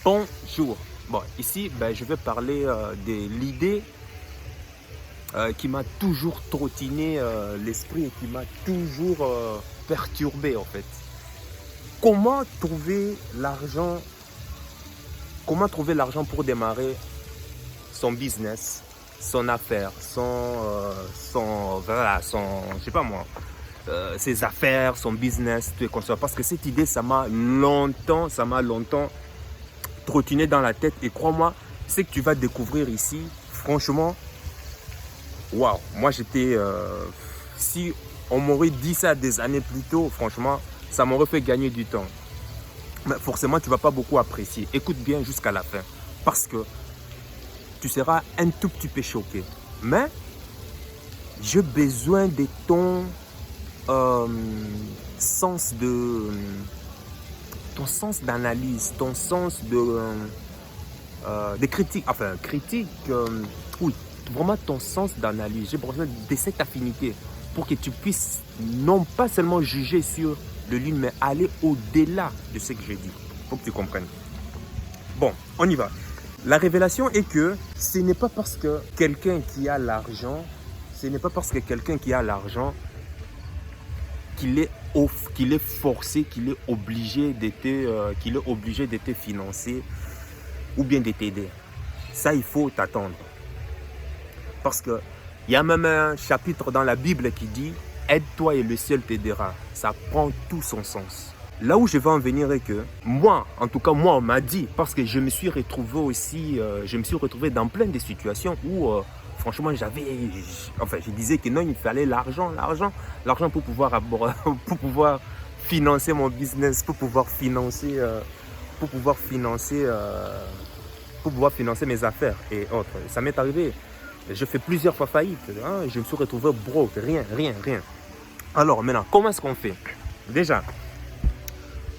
Bonjour. Bon, ici, je vais parler de l'idée qui m'a toujours trottiné l'esprit et qui m'a toujours perturbé en fait. Comment trouver l'argent Comment trouver l'argent pour démarrer son business, son affaire, je sais pas moi, ses affaires, son business, tout est comme ça. Parce que cette idée, ça m'a longtemps trottiné dans la tête. Et crois-moi, ce que tu vas découvrir ici, franchement, waouh. Moi, si on m'aurait dit ça des années plus tôt, franchement, ça m'aurait fait gagner du temps. Mais forcément, tu ne vas pas beaucoup apprécier. Écoute bien jusqu'à la fin. Parce que tu seras un tout petit peu choqué. Mais j'ai besoin de ton sens d'analyse, ton sens de critique. Enfin, critique, oui, vraiment ton sens d'analyse. J'ai besoin de cette affinité pour que tu puisses non pas seulement juger sur le livre, mais aller au-delà de ce que je dis. Pour que tu comprennes. Bon, on y va. La révélation est que ce n'est pas parce que quelqu'un qui a l'argent, qu'il est forcé, qu'il est obligé de te financer ou bien de t'aider. Ça, il faut t'attendre. Parce qu'il y a même un chapitre dans la Bible qui dit « Aide-toi et le ciel t'aidera ». Ça prend tout son sens. Là où je veux en venir est que moi, en tout cas moi, on m'a dit, parce que je me suis retrouvé aussi, dans plein de situations où franchement je disais que non, il fallait l'argent pour pouvoir financer mon business, pour pouvoir financer mes affaires et autres. Ça m'est arrivé. Je fais plusieurs fois faillite. Hein, je me suis retrouvé broke, rien. Alors maintenant, comment est-ce qu'on fait? Déjà,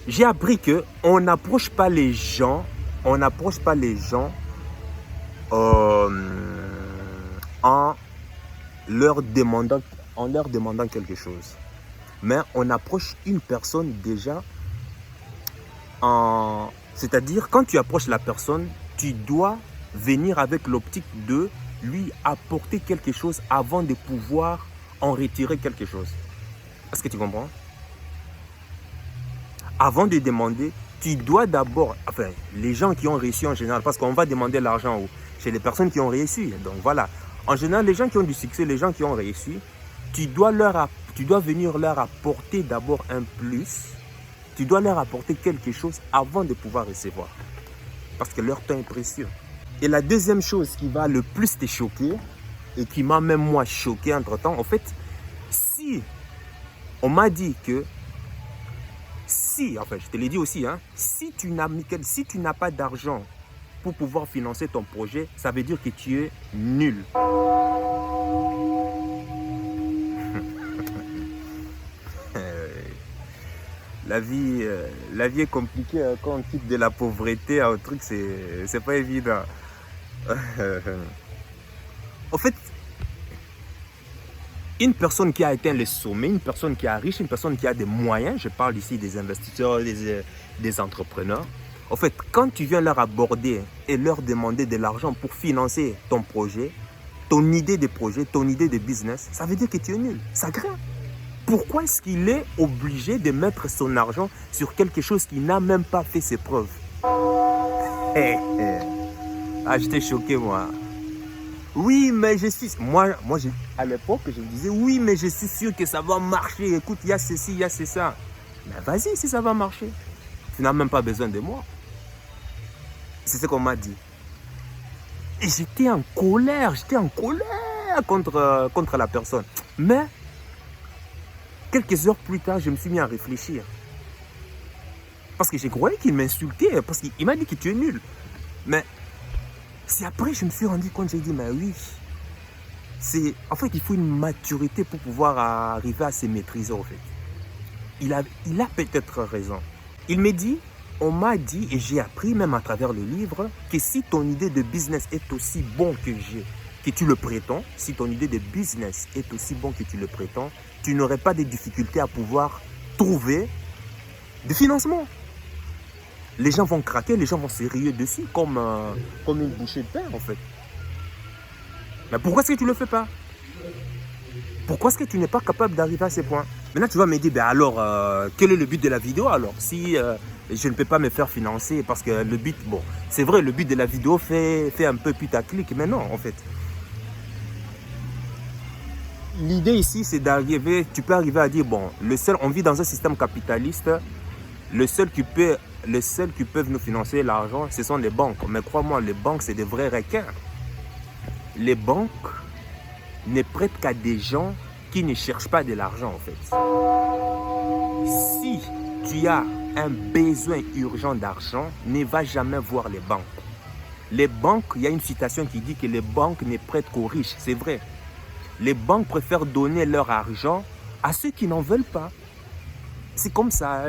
j'ai appris que on n'approche pas les gens en leur demandant quelque chose. Mais on approche une personne déjà c'est-à-dire, quand tu approches la personne, tu dois venir avec l'optique de lui apporter quelque chose avant de pouvoir en retirer quelque chose. Est-ce que tu comprends? Avant de demander, tu dois d'abord, les gens qui ont réussi en général, parce qu'on va demander l'argent chez les personnes qui ont réussi. Donc voilà, en général, les gens qui ont du succès, les gens qui ont réussi, tu dois venir leur apporter d'abord un plus. Tu dois leur apporter quelque chose avant de pouvoir recevoir. Parce que leur temps est précieux. Et la deuxième chose qui va le plus te choquer, et qui m'a même moi choqué entre-temps, en fait, on m'a dit que je te l'ai dit aussi, hein, si tu n'as pas d'argent pour pouvoir financer ton projet, ça veut dire que tu es nul. La vie est compliquée hein, quand on quitte de la pauvreté à un truc, c'est pas évident. En fait, une personne qui a atteint le sommet, une personne qui est riche, une personne qui a des moyens, je parle ici des investisseurs, des entrepreneurs. En fait, quand tu viens leur aborder et leur demander de l'argent pour financer ton projet, ton idée de projet, ton idée de business, ça veut dire que tu es nul. Ça craint. Pourquoi est-ce qu'il est obligé de mettre son argent sur quelque chose qui n'a même pas fait ses preuves? Ah, j'étais choqué, moi. Oui, mais à l'époque, je me disais, oui, mais je suis sûr que ça va marcher. Écoute, il y a ceci, il y a ça. Mais vas-y, si ça va marcher. Tu n'as même pas besoin de moi. C'est ce qu'on m'a dit. Et j'étais en colère contre la personne. Mais quelques heures plus tard, je me suis mis à réfléchir. Parce que je croyais qu'il m'insultait, parce qu'il m'a dit que tu es nul. Mais c'est après que je me suis rendu compte, j'ai dit, mais oui. En fait, il faut une maturité pour pouvoir arriver à se maîtriser, en fait. Il a peut-être raison. On m'a dit, et j'ai appris même à travers le livre, que si ton idée de business est aussi bon que tu le prétends, si ton idée de business est aussi bon que tu le prétends, tu n'aurais pas de difficultés à pouvoir trouver du financement. Les gens vont craquer, les gens vont se rire dessus comme une bouchée de pain en fait. Mais pourquoi est-ce que tu ne le fais pas? Pourquoi est-ce que tu n'es pas capable d'arriver à ces points? Maintenant, tu vas me dire, ben alors, quel est le but de la vidéo alors? Si je ne peux pas me faire financer, parce que le but, bon, c'est vrai, le but de la vidéo fait un peu putaclic, mais non, en fait. L'idée ici, c'est d'arriver, tu peux arriver à dire, bon, on vit dans un système capitaliste, le seul qui peuvent nous financer l'argent, ce sont les banques. Mais crois-moi, les banques, c'est des vrais requins. Les banques ne prêtent qu'à des gens qui ne cherchent pas de l'argent en fait. Si tu as un besoin urgent d'argent, ne va jamais voir les banques. Les banques, il y a une citation qui dit que les banques ne prêtent qu'aux riches, c'est vrai. Les banques préfèrent donner leur argent à ceux qui n'en veulent pas. C'est comme ça.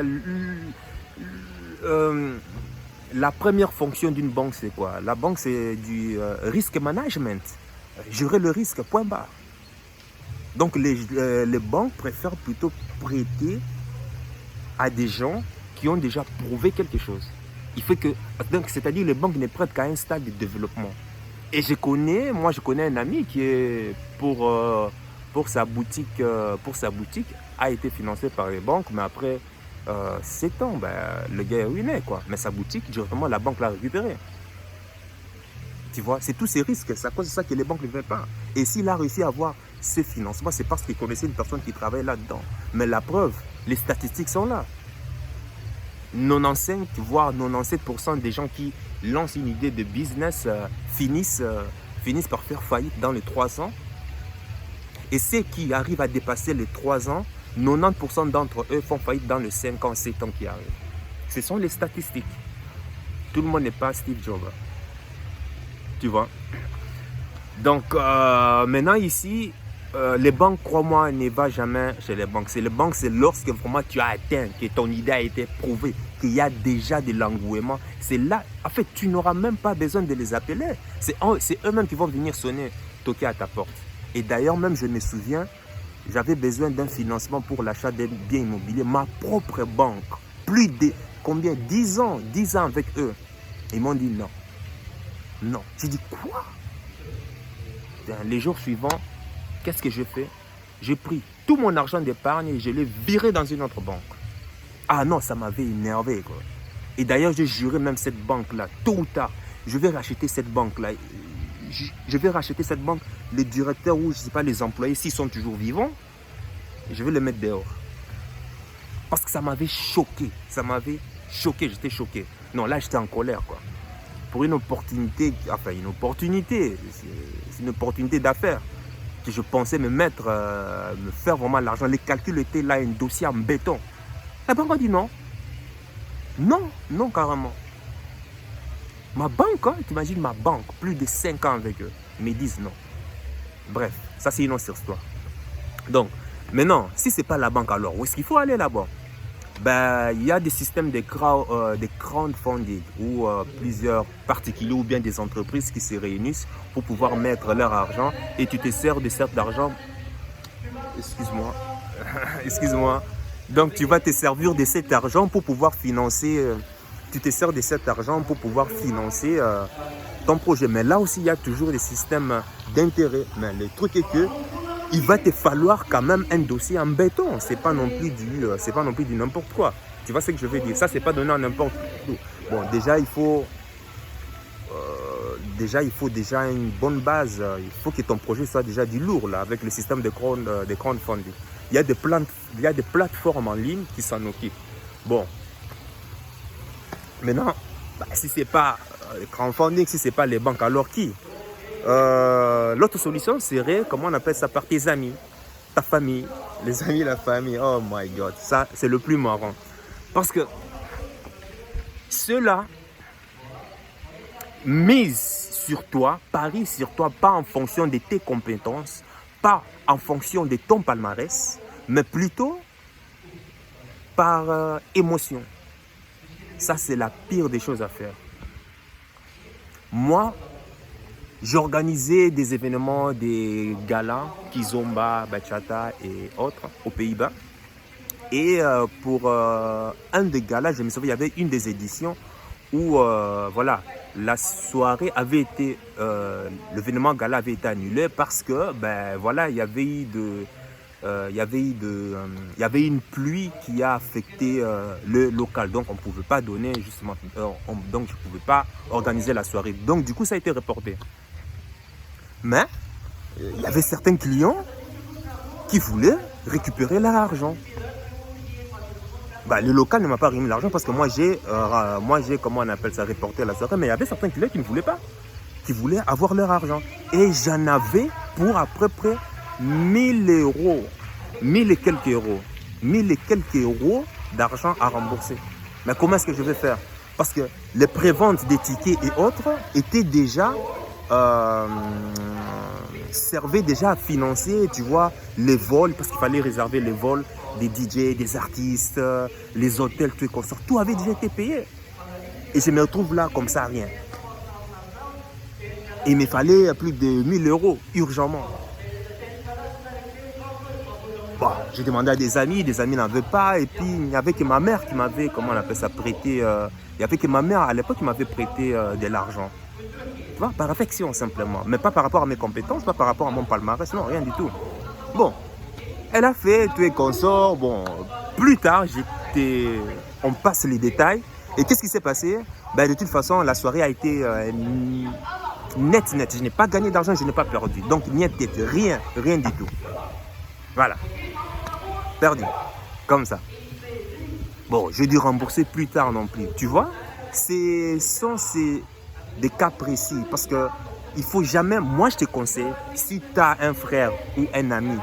La première fonction d'une banque, c'est quoi? La banque, c'est du risk management. Gérer le risque, point barre. Donc, les banques préfèrent plutôt prêter à des gens qui ont déjà prouvé quelque chose. C'est-à-dire les banques ne prêtent qu'à un stade de développement. Et je connais un ami qui est pour sa boutique, a été financé par les banques, mais après 7 ans, le gars est ruiné, quoi. Mais sa boutique, directement, la banque l'a récupérée. Tu vois, c'est tous ces risques, c'est à cause de ça que les banques ne veulent pas. Et s'il a réussi à avoir ce financement, c'est parce qu'il connaissait une personne qui travaille là-dedans. Mais la preuve, les statistiques sont là. 95, voire 97% des gens qui lancent une idée de business finissent par faire faillite dans les 3 ans. Et ceux qui arrivent à dépasser les 3 ans, 90% d'entre eux font faillite dans les 5 ans, 7 ans qui arrivent. Ce sont les statistiques. Tout le monde n'est pas Steve Jobs. Tu vois. Donc maintenant ici, les banques, crois-moi, ne va jamais chez les banques. Les banques, c'est lorsque vraiment tu as atteint, que ton idée a été prouvée, qu'il y a déjà de l'engouement. C'est là, en fait, tu n'auras même pas besoin de les appeler. C'est eux-mêmes qui vont venir sonner, toquer à ta porte. Et d'ailleurs, même je me souviens, j'avais besoin d'un financement pour l'achat d'un bien immobilier. Ma propre banque, plus de combien? 10 ans avec eux. Ils m'ont dit non. Non. J'ai dit quoi? Les jours suivants, qu'est-ce que je fais? J'ai pris tout mon argent d'épargne et je l'ai viré dans une autre banque. Ah non, ça m'avait énervé, quoi. Et d'ailleurs, j'ai juré même cette banque-là, tôt ou tard, je vais racheter cette banque-là. Je vais racheter cette banque. Les directeurs ou je ne sais pas, les employés, s'ils sont toujours vivants, je vais les mettre dehors. Parce que ça m'avait choqué. J'étais choqué. Non, là, j'étais en colère, quoi. Pour une opportunité, c'est une opportunité d'affaires que je pensais me faire vraiment l'argent. Les calculs étaient là, un dossier en béton. La banque a dit non. Non, carrément. Ma banque, hein, t'imagines ma banque, plus de 5 ans avec eux, me disent non. Bref, ça c'est une autre histoire. Donc, maintenant, si ce n'est pas la banque, alors où est-ce qu'il faut aller là-bas? Il y a des systèmes de crowdfunding où plusieurs particuliers ou bien des entreprises qui se réunissent pour pouvoir mettre leur argent et tu te sers de cet argent. Excuse-moi. Donc tu vas te servir de cet argent pour pouvoir financer. Tu te sers de cet argent pour pouvoir financer ton projet. Mais là aussi, il y a toujours des systèmes d'intérêt. Mais le truc est que il va te falloir quand même un dossier en béton. C'est pas non plus du n'importe quoi. Tu vois ce que je veux dire? Ça, c'est pas donné à n'importe qui. Bon, déjà, il faut déjà une bonne base. Il faut que ton projet soit déjà du lourd là, avec le système de crowdfunding. Il y a des plateformes en ligne qui s'en occupent. Bon. Maintenant, si ce n'est pas le crowdfunding, si ce n'est pas les banques, alors qui? L'autre solution serait, comment on appelle ça, par tes amis, ta famille, les amis, la famille. Oh my God, ça c'est le plus marrant. Parce que ceux-là misent sur toi, parient sur toi, pas en fonction de tes compétences, pas en fonction de ton palmarès, mais plutôt par émotion. Ça, c'est la pire des choses à faire. Moi, j'organisais des événements, des galas, Kizomba, Bachata et autres aux Pays-Bas. Et pour un des galas, je me souviens, il y avait une des éditions où voilà, la soirée avait été, l'événement gala avait été annulé parce que ben voilà, il y avait eu une pluie qui a affecté le local, donc on ne pouvait pas donner justement, donc je ne pouvais pas organiser la soirée. Donc du coup ça a été reporté. Mais il y avait certains clients qui voulaient récupérer leur argent. Bah, le local ne m'a pas remis l'argent parce que moi j'ai, comment on appelle ça, reporté la soirée, mais il y avait certains clients qui ne voulaient pas, qui voulaient avoir leur argent. Et j'en avais pour à peu près 1000 euros, 1000 et quelques euros, 1000 et quelques euros d'argent à rembourser. Mais comment est-ce que je vais faire? Parce que les préventes des tickets et autres étaient déjà, servaient déjà à financer, tu vois, les vols, parce qu'il fallait réserver les vols des DJ, des artistes, les hôtels, tout et consorts, tout avait déjà été payé. Et je me retrouve là comme ça, rien. Et il me fallait plus de 1000 euros, urgemment. Bon, j'ai demandé à des amis n'en avaient pas. Et puis, il n'y avait que ma mère qui m'avait, comment on appelle ça, prêté. Il n'y avait que ma mère à l'époque qui m'avait prêté de l'argent. Tu vois, par affection simplement. Mais pas par rapport à mes compétences, pas par rapport à mon palmarès, non, rien du tout. Bon. Elle a fait tout et consort. Bon, plus tard, on passe les détails. Et qu'est-ce qui s'est passé? Ben, de toute façon, la soirée a été net. Je n'ai pas gagné d'argent, je n'ai pas perdu. Donc, rien du tout. Voilà. Perdu. Comme ça. Bon, je vais dû rembourser plus tard non plus. Tu vois, c'est des cas précis. Parce que il faut jamais, moi je te conseille, si tu as un frère ou un ami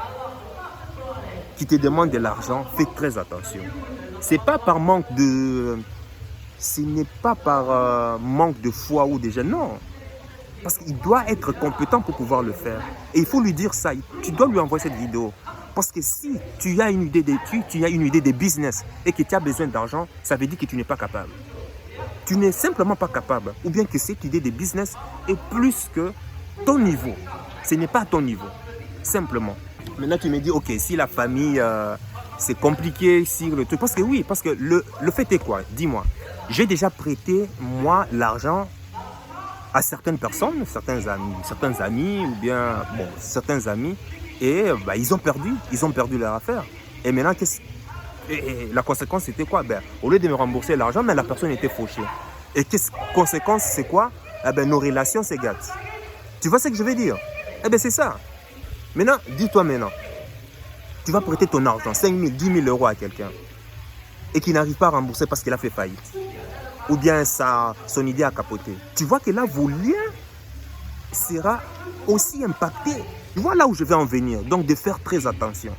qui te demande de l'argent, fais très attention. Ce n'est pas par manque de foi ou déjà, non. Parce qu'il doit être compétent pour pouvoir le faire. Et il faut lui dire ça. Tu dois lui envoyer cette vidéo. Parce que si tu as une idée de business et que tu as besoin d'argent, ça veut dire que tu n'es pas capable. Tu n'es simplement pas capable. Ou bien que cette idée de business est plus que ton niveau. Ce n'est pas ton niveau. Simplement. Maintenant, tu me dis, ok, si la famille, c'est compliqué, si le truc. Parce que oui, parce que le fait est quoi? Dis-moi. J'ai déjà prêté, moi, l'argent à certaines personnes, certains amis, ou bien, bon, certains amis, et bah, ils ont perdu leur affaire. Et maintenant, la conséquence, c'était quoi? Ben, au lieu de me rembourser l'argent, mais la personne était fauchée. Et conséquence, c'est quoi? Eh ben, nos relations se gâtent. Tu vois ce que je veux dire? Eh bien, c'est ça. Maintenant, dis-toi maintenant, tu vas prêter ton argent, 5 000, 10 000 euros à quelqu'un, et qui n'arrive pas à rembourser parce qu'il a fait faillite. Ou bien son idée a capoté. Tu vois que là, vos liens seront aussi impactés. Tu vois là où je vais en venir. Donc, de faire très attention.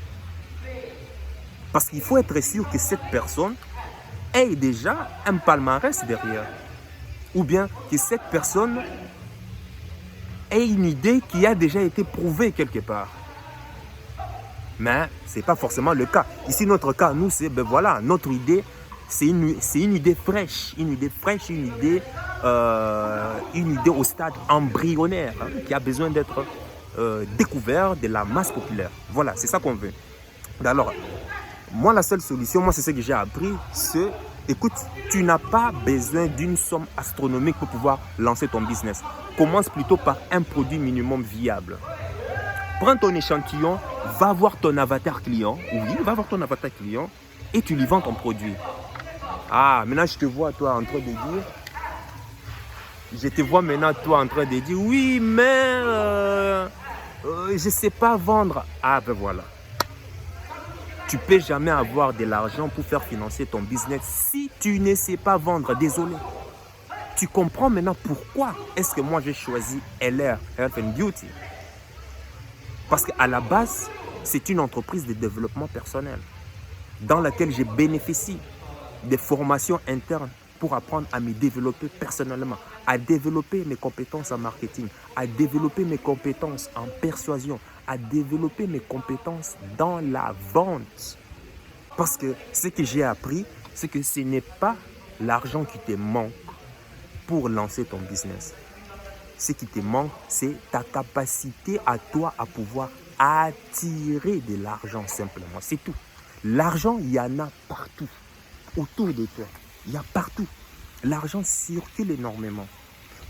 Parce qu'il faut être sûr que cette personne ait déjà un palmarès derrière. Ou bien que cette personne ait une idée qui a déjà été prouvée quelque part. Mais ce n'est pas forcément le cas. Ici, notre cas, nous, c'est, ben voilà, notre idée, c'est une idée fraîche. Une idée au stade embryonnaire, hein, qui a besoin d'être découvert de la masse populaire. Voilà, c'est ça qu'on veut. Alors, moi, la seule solution, moi, c'est ce que j'ai appris, c'est, écoute, tu n'as pas besoin d'une somme astronomique pour pouvoir lancer ton business. Commence plutôt par un produit minimum viable. Prends ton échantillon, va voir ton avatar client, et tu lui vends ton produit. Ah, maintenant, je te vois, toi, en train de dire, oui, mais je ne sais pas vendre. Ah, ben voilà. Tu ne peux jamais avoir de l'argent pour faire financer ton business si tu ne sais pas vendre. Désolé. Tu comprends maintenant pourquoi est-ce que moi j'ai choisi LR, Health and Beauty. Parce qu'à la base, c'est une entreprise de développement personnel dans laquelle je bénéficie des formations internes pour apprendre à me développer personnellement, à développer mes compétences en marketing, à développer mes compétences en persuasion, à développer mes compétences dans la vente. Parce que ce que j'ai appris, c'est que ce n'est pas l'argent qui te manque pour lancer ton business. Ce qui te manque, c'est ta capacité à toi à pouvoir attirer de l'argent simplement. C'est tout. L'argent, il y en a partout, autour de toi. Il y a partout. L'argent circule énormément.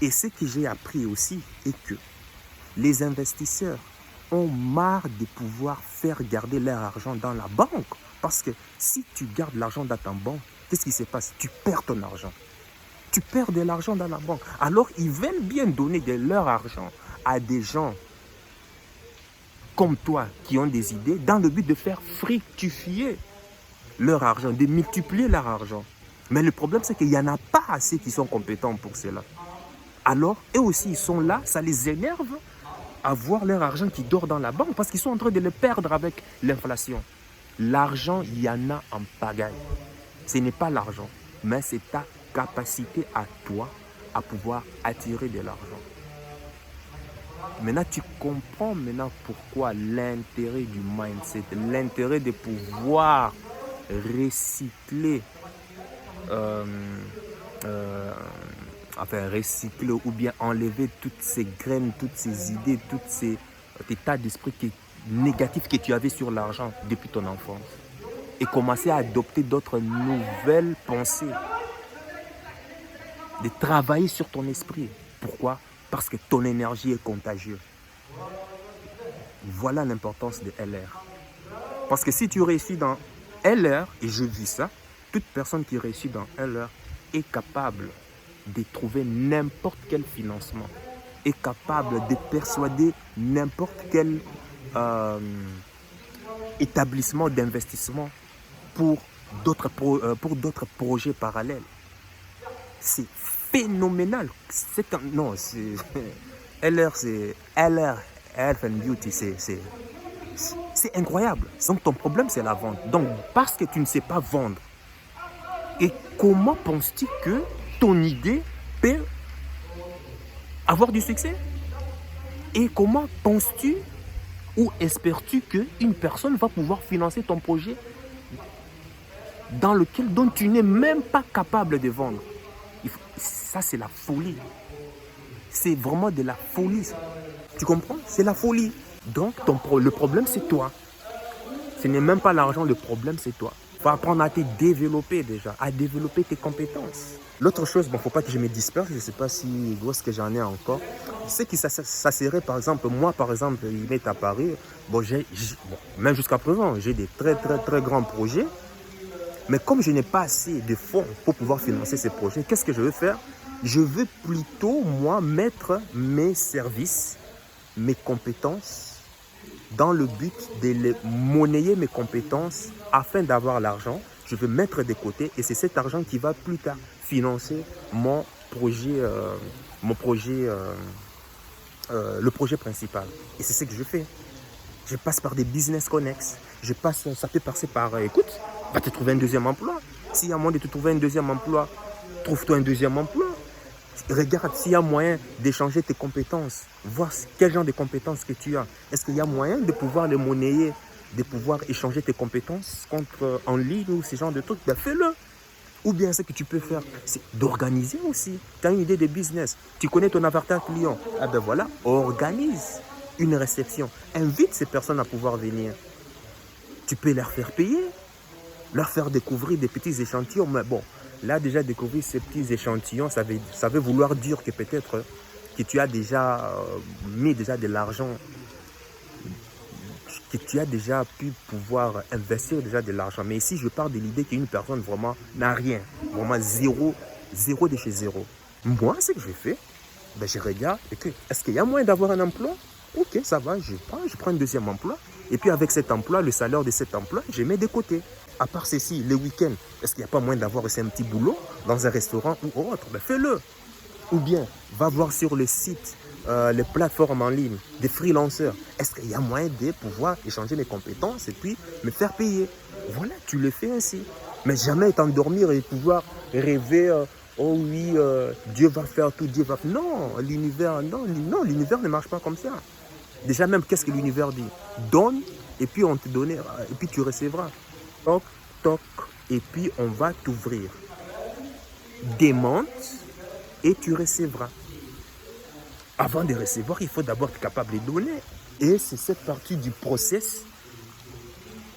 Et ce que j'ai appris aussi est que les investisseurs ont marre de pouvoir faire garder leur argent dans la banque. Parce que si tu gardes l'argent dans ta banque, qu'est-ce qui se passe? Tu perds ton argent. Tu perds de l'argent dans la banque. Alors, ils veulent bien donner de leur argent à des gens comme toi qui ont des idées dans le but de faire fructifier leur argent, de multiplier leur argent. Mais le problème, c'est qu'il n'y en a pas assez qui sont compétents pour cela. Alors, eux aussi, ils sont là, ça les énerve à voir leur argent qui dort dans la banque parce qu'ils sont en train de le perdre avec l'inflation. L'argent, il y en a en pagaille. Ce n'est pas l'argent, mais c'est ta capacité à toi à pouvoir attirer de l'argent. Maintenant, tu comprends maintenant pourquoi l'intérêt du mindset, l'intérêt de pouvoir recycler, recycler ou bien enlever toutes ces graines, toutes ces idées, tous ces états d'esprit négatifs que tu avais sur l'argent depuis ton enfance. Et commencer à adopter d'autres nouvelles pensées. De travailler sur ton esprit. Pourquoi? Parce que ton énergie est contagieuse. Voilà l'importance de LR. Parce que si tu réussis dans LR, et je vis ça, toute personne qui réussit dans LR est capable de trouver n'importe quel financement, est capable de persuader n'importe quel établissement d'investissement pour d'autres projets parallèles. C'est phénoménal. LR, c'est LR, Health and Beauty, c'est incroyable. Donc ton problème, c'est la vente. Donc parce que tu ne sais pas vendre, et comment penses-tu que ton idée peut avoir du succès? Et comment penses-tu ou espères-tu qu'une personne va pouvoir financer ton projet dont tu n'es même pas capable de vendre? Ça, c'est la folie. C'est vraiment de la folie. Tu comprends? C'est la folie. Donc, le problème, c'est toi. Ce n'est même pas l'argent, le problème, c'est toi. Il faut apprendre à te développer déjà, à développer tes compétences. L'autre chose, il ne faut pas que je me disperse, je ne sais pas si où est-ce que j'en ai encore. C'est que ça serait, par exemple, moi, par exemple, il est à Paris. Même jusqu'à présent, j'ai des très, très, très grands projets. Mais comme je n'ai pas assez de fonds pour pouvoir financer ces projets, qu'est-ce que je veux faire? Je veux plutôt, moi, mettre mes services, mes compétences, dans le but de les monnayer mes compétences afin d'avoir l'argent. Je veux mettre de côté et c'est cet argent qui va plus tard financer le projet principal. Et c'est ce que je fais. Je passe par des business connexes. Ça peut passer par, écoute, va te trouver un deuxième emploi. S'il y a moyen de te trouver un deuxième emploi, trouve-toi un deuxième emploi. Regarde s'il y a moyen d'échanger tes compétences. Voir quel genre de compétences que tu as. Est-ce qu'il y a moyen de pouvoir les monnayer, de pouvoir échanger tes compétences en ligne ou ce genre de trucs? Ben fais-le. Ou bien ce que tu peux faire, c'est d'organiser aussi. Tu as une idée de business. Tu connais ton avatar client. Ah ben voilà, organise une réception. Invite ces personnes à pouvoir venir. Tu peux leur faire payer, leur faire découvrir des petits échantillons. Mais bon, là déjà découvrir ces petits échantillons, ça veut vouloir dire que peut-être que tu as déjà mis déjà de l'argent, que tu as déjà pu pouvoir investir déjà de l'argent. Mais ici, je parle de l'idée qu'une personne vraiment n'a rien, vraiment zéro de chez zéro. Moi, ce que je fais, ben, je regarde, est-ce qu'il y a moyen d'avoir un emploi? Ok, ça va, je prends un deuxième emploi. Et puis avec cet emploi, le salaire de cet emploi, je mets de côté. À part ceci, les week-ends, est-ce qu'il n'y a pas moyen d'avoir aussi un petit boulot dans un restaurant ou autre? Ben, fais-le. Ou bien, va voir sur le site, les plateformes en ligne, des freelancers. Est-ce qu'il y a moyen de pouvoir échanger mes compétences et puis me faire payer? Voilà, tu le fais ainsi. Mais jamais t'endormir et pouvoir rêver, oh oui, Dieu va faire tout, Dieu va faire... Non, l'univers ne marche pas comme ça. Déjà même, qu'est-ce que l'univers dit? Donne, et puis on te donnera, et puis tu recevras. Toc, toc, et puis on va t'ouvrir. Demande, et tu recevras. Avant de recevoir, il faut d'abord être capable de donner. Et c'est cette partie du process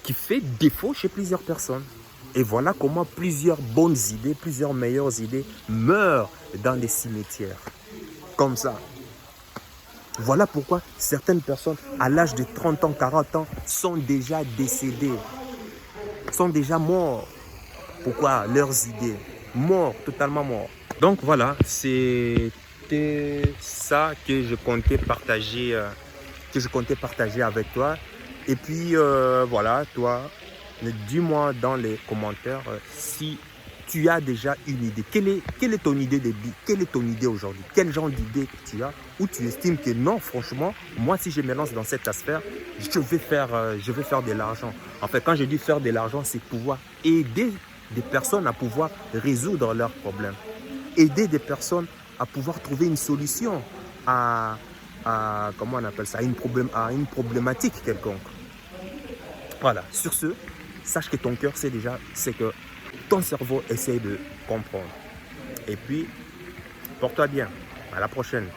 qui fait défaut chez plusieurs personnes. Et voilà comment plusieurs bonnes idées, plusieurs meilleures idées meurent dans des cimetières. Comme ça. Voilà pourquoi certaines personnes, à l'âge de 30 ans, 40 ans, sont déjà décédées. Sont déjà morts. Pourquoi? Leurs idées. Morts, totalement morts. Donc voilà, c'était ça que je comptais partager avec toi. Et puis voilà, toi, dis-moi dans les commentaires si tu as déjà une idée. Quelle est ton idée de vie? Quelle est ton idée aujourd'hui? Quel genre d'idée tu as? Ou tu estimes que non, franchement, moi si je me lance dans cette sphère, je vais faire de l'argent. En fait, quand je dis faire de l'argent, c'est pouvoir aider des personnes à pouvoir résoudre leurs problèmes. Aider des personnes à pouvoir trouver une solution comment on appelle ça, à une problématique quelconque. Voilà, sur ce, sache que ton cœur sait déjà, c'est que ton cerveau essaie de comprendre. Et puis, porte-toi bien. À la prochaine.